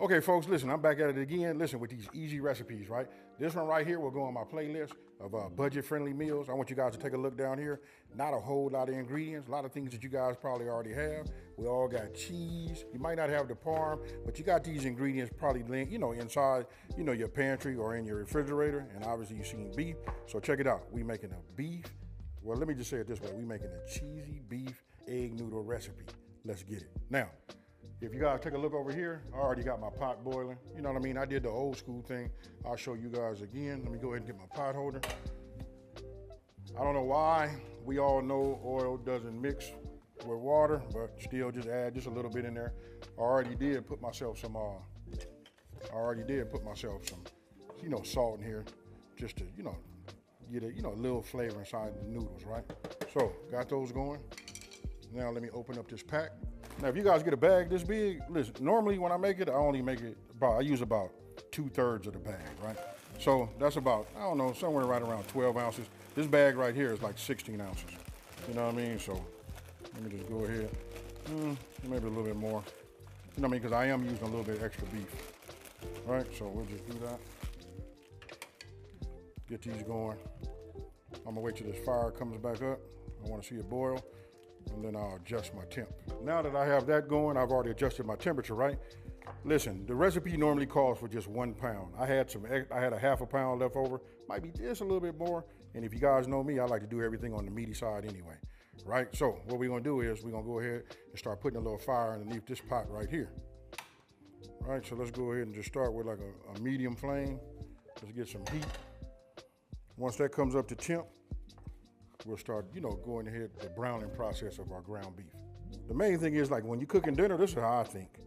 Okay, folks, listen, I'm back at it again. Listen, with these easy recipes, right? This one right here will go on my playlist of budget-friendly meals. I want you guys to take a look down here. Not a whole lot of ingredients, a lot of things that you guys probably already have. We all got cheese. You might not have the parm, but you got these ingredients probably, inside, your pantry or in your refrigerator. And obviously you've seen beef. So check it out. We making a beef. Well, let me just say it this way. We making a cheesy beef egg noodle recipe. Let's get it. Now, if you guys take a look over here, I already got my pot boiling. You know what I mean? I did the old school thing. I'll show you guys again. Let me go ahead and get my pot holder. I don't know why. We all know oil doesn't mix with water, but still just add just a little bit in there. I already did put myself some salt in here just to, get a little flavor inside the noodles, right? So, got those going. Now let me open up this pack. Now, if you guys get a bag this big, listen, normally when I make it, I use about 2/3 of the bag, right? So that's about, I don't know, somewhere right around 12 ounces. This bag right here is like 16 ounces. You know what I mean? So let me just go ahead, maybe a little bit more. You know what I mean? Because I am using a little bit extra beef, right? So we'll just do that. Get these going. I'm gonna wait till this fire comes back up. I wanna see it boil, and then I'll adjust my temp. Now that I have that going, I've already adjusted my temperature, right? Listen, the recipe normally calls for just 1 pound. I had a half a pound left over, might be just a little bit more. And if you guys know me, I like to do everything on the meaty side anyway, right? So what we're gonna do is we're gonna go ahead and start putting a little fire underneath this pot right here. All right, so let's go ahead and just start with like a medium flame. Let's get some heat. Once that comes up to temp, we'll start, going ahead the browning process of our ground beef. The main thing is, like, when you're cooking dinner, this is how I think.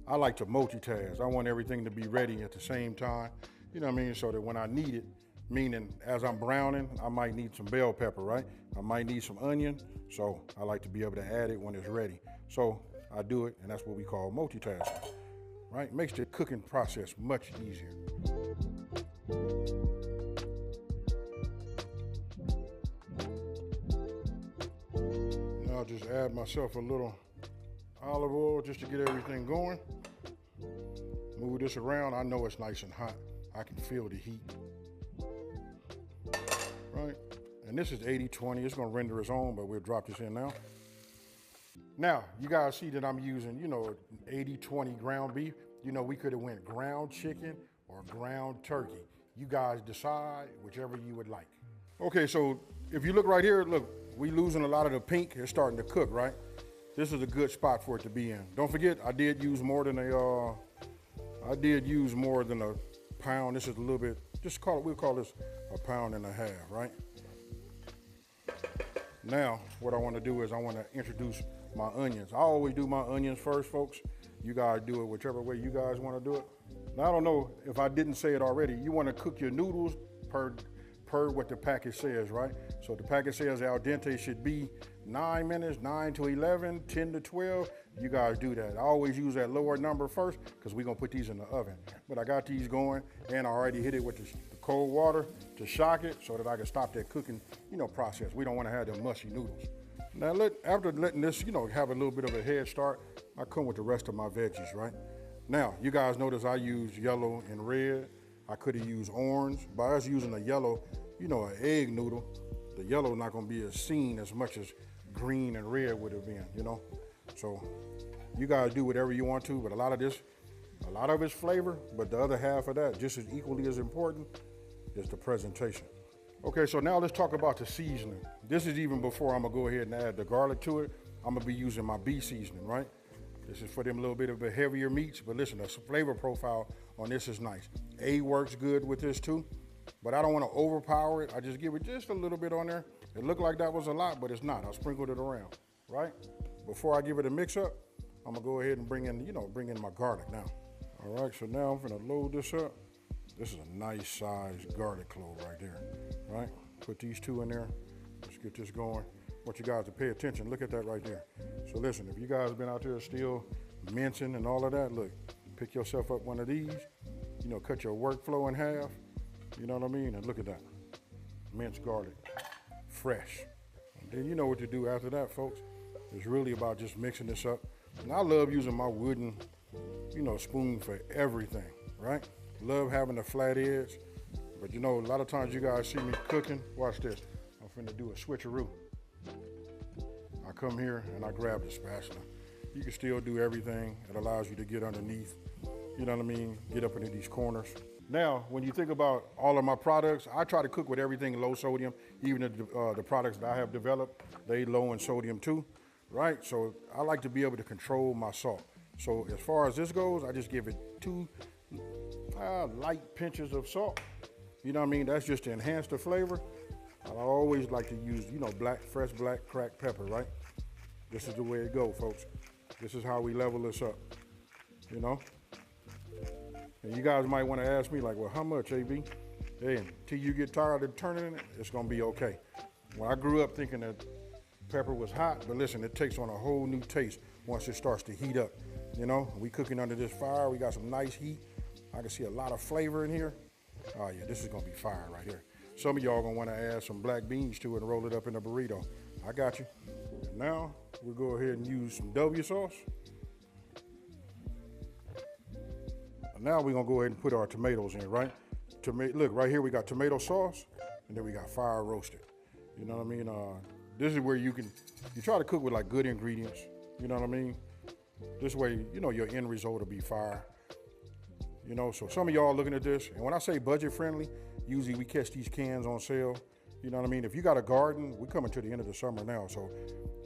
I like to multitask. I want everything to be ready at the same time, you know what I mean? So that when I need it, meaning as I'm browning, I might need some bell pepper, right? I might need some onion. So I like to be able to add it when it's ready. So I do it, and that's what we call multitasking, right? Makes the cooking process much easier. I'll just add myself a little olive oil just to get everything going. Move this around. I know it's nice and hot. I can feel the heat. Right? And this is 80-20. It's going to render its own, but we'll drop this in now. Now, you guys see that I'm using, 80-20 ground beef. We could have went ground chicken or ground turkey. You guys decide whichever you would like. Okay, so if you look right here, look, we losing a lot of the pink. It's starting to cook, right? This is a good spot for it to be in. Don't forget, I did use more than a pound. This is a little bit, we'll call this 1.5 pounds, right? Now, what I want to do is I want to introduce my onions. I always do my onions first, folks. You guys do it whichever way you guys want to do it. Now, I don't know if I didn't say it already. You want to cook your noodles per what the package says, right? So the package says al dente should be 9 minutes, 9 to 11, 10 to 12. You guys do that. I always use that lower number first because we're gonna put these in the oven. But I got these going, and I already hit it with the cold water to shock it so that I can stop that cooking, process. We don't want to have them mushy noodles. Now, after letting this, have a little bit of a head start, I come with the rest of my veggies, right? Now, you guys notice I use yellow and red. I could have used orange. By us using a yellow, an egg noodle, the yellow not gonna be as seen as much as green and red would have been, So you guys do whatever you want to, but a lot of it's flavor, but the other half of that, just as equally as important, is the presentation. Okay, so now let's talk about the seasoning. This is even before I'm gonna go ahead and add the garlic to it. I'm gonna be using my beef seasoning, right? This is for them a little bit of a heavier meats, but listen, the flavor profile on this is nice. A works good with this too, but I don't want to overpower it. I just give it just a little bit on there. It looked like that was a lot, but it's not. I sprinkled it around, right? Before I give it a mix up, I'm gonna go ahead and bring in my garlic now. All right, so now I'm gonna load this up. This is a nice sized garlic clove right there, right? Put these two in there. Let's get this going. I want you guys to pay attention. Look at that right there. So listen, if you guys have been out there still mincing and all of that, look, pick yourself up one of these, cut your workflow in half, you know what I mean? And look at that, minced garlic, fresh. And then you know what to do after that, folks. It's really about just mixing this up. And I love using my wooden spoon for everything, right? Love having a flat edge, but a lot of times you guys see me cooking. Watch this. I'm finna do a switcheroo. I come here and I grab the spatula. You can still do everything. It allows you to get underneath, get up into these corners. Now, when you think about all of my products, I try to cook with everything low sodium. Even the products that I have developed, they low in sodium too, right? So I like to be able to control my salt. So as far as this goes, I just give it 2 light pinches of salt. That's just to enhance the flavor. I always like to use, fresh black cracked pepper, right? This is the way it goes, folks. This is how we level this up, And you guys might want to ask me, like, well, how much, AB? Hey, until you get tired of turning it, it's going to be okay. Well, I grew up thinking that pepper was hot, but listen, it takes on a whole new taste once it starts to heat up. We cooking under this fire. We got some nice heat. I can see a lot of flavor in here. Oh yeah, this is gonna be fire right here. Some of y'all gonna wanna add some black beans to it and roll it up in a burrito. I got you. And now we'll go ahead and use some W sauce. And now we're gonna go ahead and put our tomatoes in, right? Look, right here we got tomato sauce, and then we got fire roasted. You know what I mean? This is where you try to cook with like good ingredients. You know what I mean? This way, your end result will be fire. So some of y'all looking at this, and when I say budget friendly, usually we catch these cans on sale. You know what I mean? If you got a garden, we're coming to the end of the summer now, so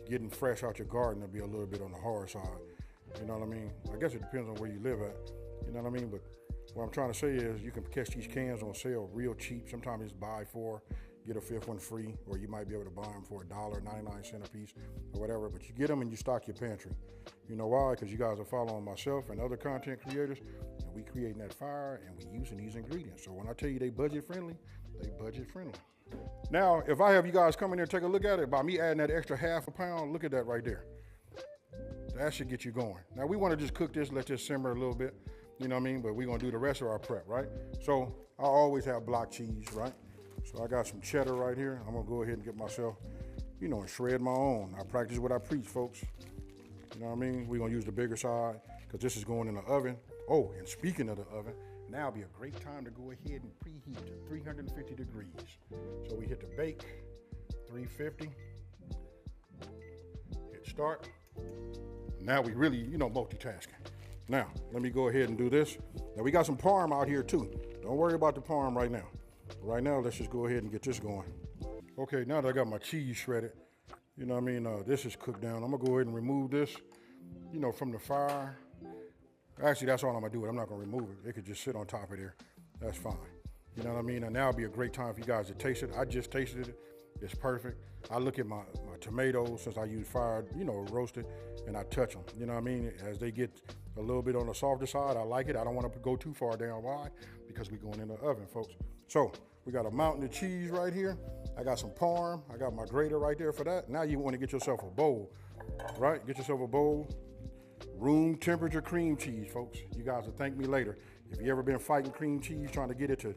getting fresh out your garden will be a little bit on the hard side. You know what I mean? I guess it depends on where you live at. You know what I mean? But what I'm trying to say is you can catch these cans on sale real cheap. Sometimes it's buy 4, get a 5th one free, or you might be able to buy them for $1.99 a piece or whatever. But you get them and you stock your pantry. You know why? Because you guys are following myself and other content creators, and we creating that fire and we using these ingredients. So when I tell you they budget friendly, they budget friendly. Now, if I have you guys come in here and take a look at it, by me adding that extra ½ a pound, look at that right there. That should get you going. Now we want to just cook this, let this simmer a little bit. You know what I mean? But we're gonna do the rest of our prep, right? So I always have block cheese, right? So I got some cheddar right here. I'm gonna go ahead and get myself, and shred my own. I practice what I preach, folks. You know what I mean? We're gonna use the bigger side because this is going in the oven. Oh, and speaking of the oven, now would be a great time to go ahead and preheat to 350 degrees. So we hit the bake, 350, hit start. Now we really, multitasking. Now, let me go ahead and do this. Now we got some parm out here too. Don't worry about the parm right now. Right now, let's just go ahead and get this going. Okay, now that I got my cheese shredded, this is cooked down. I'm gonna go ahead and remove this, from the fire. Actually, that's all I'm gonna do. I'm not gonna remove it. It could just sit on top of there. That's fine. You know what I mean? And now would be a great time for you guys to taste it. I just tasted it. It's perfect. I look at my tomatoes, since I use fire, roasted, and I touch them. You know what I mean? As they get a little bit on the softer side, I like it. I don't want to go too far down. Why? Because we're going in the oven, folks. So we got a mountain of cheese right here. I got some parm. I got my grater right there for that. Now you want to get yourself a bowl, right? Get yourself a bowl. Room temperature cream cheese, folks. You guys will thank me later. If you ever been fighting cream cheese, trying to get it to,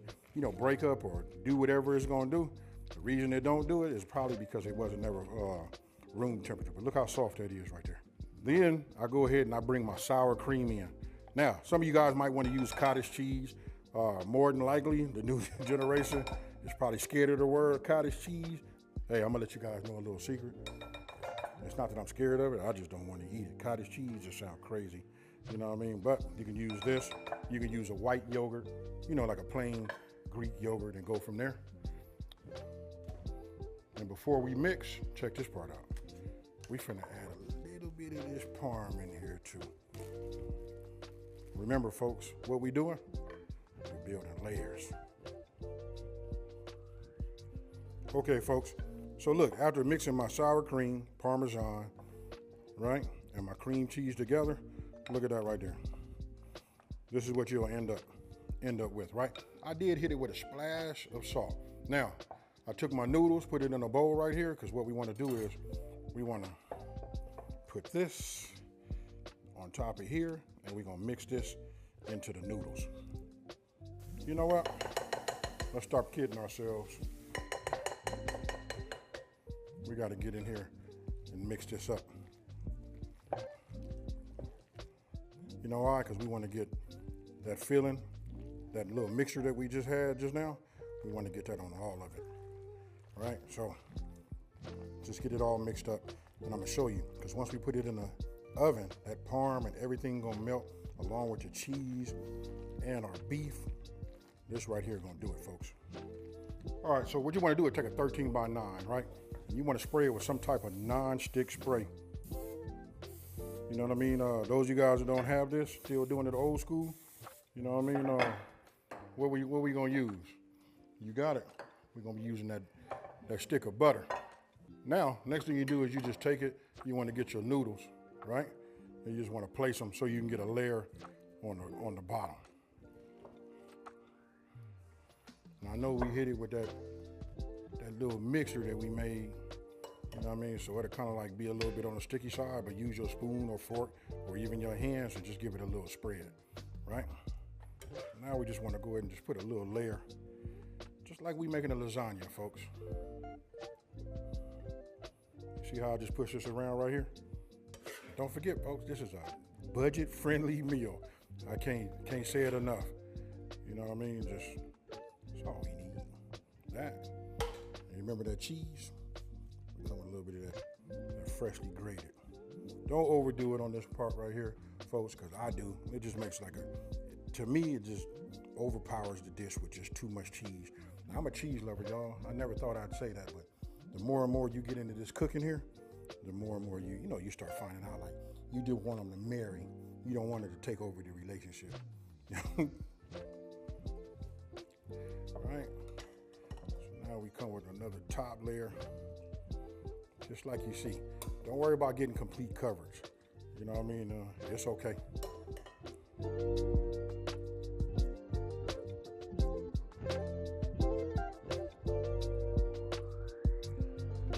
break up or do whatever it's going to do, the reason they don't do it is probably because it wasn't never room temperature. But look how soft that is right there. Then I go ahead and I bring my sour cream in. Now, some of you guys might want to use cottage cheese. More than likely, the new generation is probably scared of the word cottage cheese. Hey, I'm gonna let you guys know a little secret. It's not that I'm scared of it, I just don't want to eat it. Cottage cheese just sounds crazy, you know what I mean? But you can use this. You can use a white yogurt, like a plain Greek yogurt, and go from there. And before we mix, check this part out. We finna add a little bit of this parm in here too. Remember, folks, what we doing? We're building layers. Okay, folks. So look, after mixing my sour cream, Parmesan, right, and my cream cheese together, look at that right there. This is what you'll end up with, right? I did hit it with a splash of salt. Now, I took my noodles, put it in a bowl right here, because what we want to do is we want to put this on top of here, and we're going to mix this into the noodles. You know what? Let's stop kidding ourselves. We got to get in here and mix this up. You know why? Because we want to get that filling, that little mixture that we just had just now. We want to get that on all of it. All right, so just get it all mixed up, and I'm gonna show you. Because once we put it in the oven, that parm and everything gonna melt along with the cheese and our beef. This right here gonna do it, folks. All right, so what you want to do is take a 13 by 9, right? And you want to spray it with some type of non-stick spray. You know what I mean? Those of you guys that don't have this, still doing it old school, you know what I mean? What we gonna use? You got it. We're gonna be using that stick of butter. Now, next thing you do is you just take it, you want to get your noodles, right? And you just want to place them so you can get a layer on the bottom. Now, I know we hit it with that little mixture that we made, you know what I mean? So it'll kind of like be a little bit on the sticky side, but use your spoon or fork or even your hands and just give it a little spread, right? Now we just want to go ahead and just put a little layer, just like we making a lasagna, folks. See how I just push this around right here? Don't forget, folks, this is a budget-friendly meal. I can't say it enough. You know what I mean? That's all we need. That. And remember that cheese? Come with a little bit of that freshly grated. Don't overdo it on this part right here, folks, because I do. It just makes to me, it just overpowers the dish with just too much cheese. Now, I'm a cheese lover, y'all. I never thought I'd say that, but the more and more you get into this cooking here, the more and more you start finding out, like, you do want them to marry. You don't want it to take over the relationship. All right. So now we come with another top layer, just like you see. Don't worry about getting complete coverage. You know what I mean? It's okay.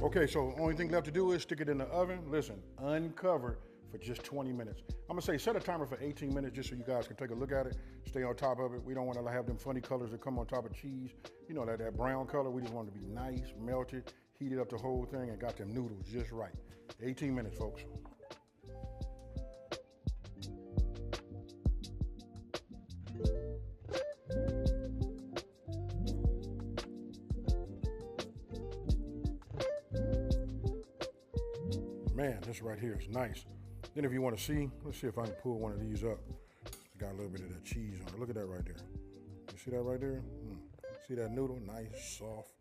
Okay, so the only thing left to do is stick it in the oven. Listen, uncover for just 20 minutes. I'm gonna say set a timer for 18 minutes just so you guys can take a look at it, stay on top of it. We don't want to have them funny colors that come on top of cheese. You know, that brown color. We just want it to be nice, melted, heated up the whole thing, and got them noodles just right. 18 minutes, folks. Man, this right here is nice. Then if you want to see, let's see if I can pull one of these up. It's got a little bit of that cheese on it. Look at that right there. You see that right there? See that noodle? Nice, soft.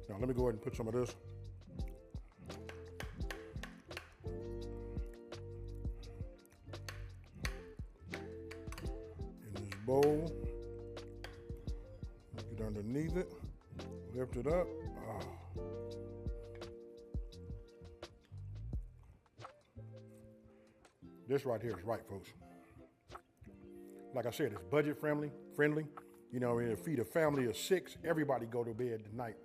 Now let me go ahead and put some of this. In this bowl. Get underneath it, lift it up. Oh. This right here is right, folks. Like I said, it's budget friendly. You know, it'll feed a family of 6. Everybody go to bed tonight.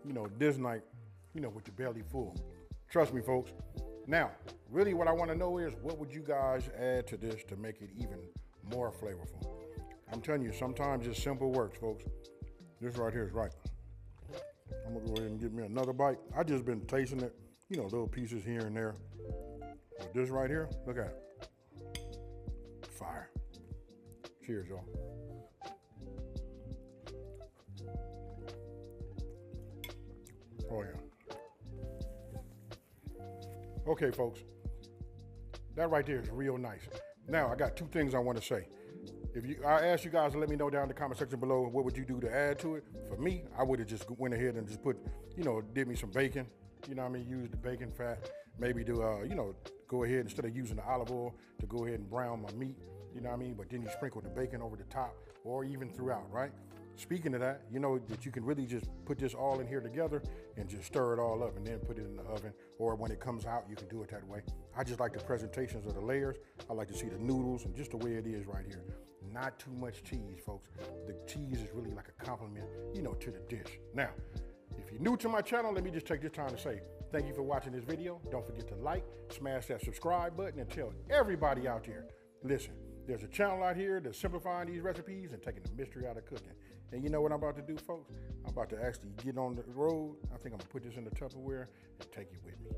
You know, this night, you know, with your belly full. Trust me, folks. Now, really what I want to know is, what would you guys add to this to make it even more flavorful? I'm telling you, sometimes just simple works, folks. This right here is right. I'm gonna go ahead and get me another bite. I just been tasting it, you know, little pieces here and there. But this right here, look at it. Fire. Cheers, y'all. Oh yeah. Okay, folks. That right there is real nice. Now, I got 2 things I want to say. I asked you guys to let me know down in the comment section below, what would you do to add to it? For me, I would have just went ahead and just put, you know, did me some bacon. You know what I mean? Use the bacon fat. Maybe do, you know, go ahead, instead of using the olive oil, to go ahead and brown my meat. You know what I mean? But then you sprinkle the bacon over the top, or even throughout, right? Speaking of that, you know that you can really just put this all in here together and just stir it all up and then put it in the oven. Or when it comes out, you can do it that way. I just like the presentations of the layers. I like to see the noodles and just the way it is right here. Not too much cheese, folks. The cheese is really like a compliment, you know, to the dish. Now, if you're new to my channel, let me just take this time to say thank you for watching this video. Don't forget to like, smash that subscribe button, and tell everybody out there, listen, there's a channel out here that's simplifying these recipes and taking the mystery out of cooking. And you know what I'm about to do, folks? I'm about to actually get on the road. I think I'm gonna put this in the Tupperware and take it with me.